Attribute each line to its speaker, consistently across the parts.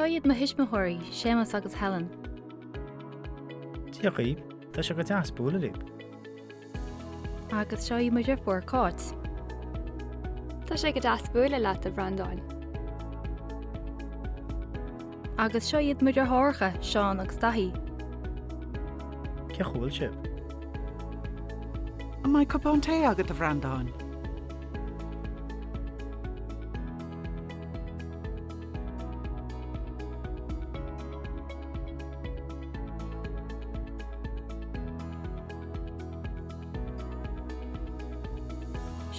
Speaker 1: Seo iad mo hismothirí Séamas agus Helen.
Speaker 2: Tíochaí, tá se go teas búla lib.
Speaker 1: Agus seo iad muidir fuair Cáit.
Speaker 3: Tá sé go deas buaile leat a bhrandáin.
Speaker 1: Agus seo iad muidir thorcha Seán agus Dáithí.
Speaker 2: Ce chúil sib.
Speaker 4: Mai cupán té agat a bhrandáin.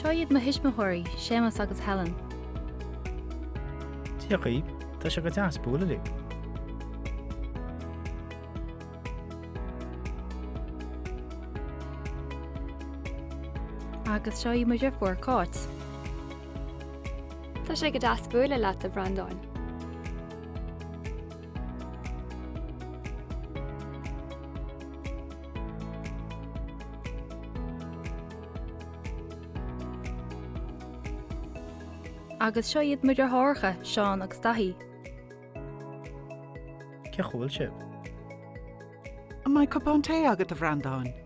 Speaker 1: Seo iad mo hismothirí Séamas agus Helen.
Speaker 2: Tíochaí, tá se go teas búla lib.
Speaker 1: Agus seo iad muidir fuair Cáit.
Speaker 3: Tá sé go deas buaile leat a bhrandáin.
Speaker 1: Agus seo iad muidir thorcha Seán agus Dáithí.
Speaker 2: Ce chúil sib.
Speaker 4: Mai cupán té agat a bhrandáin.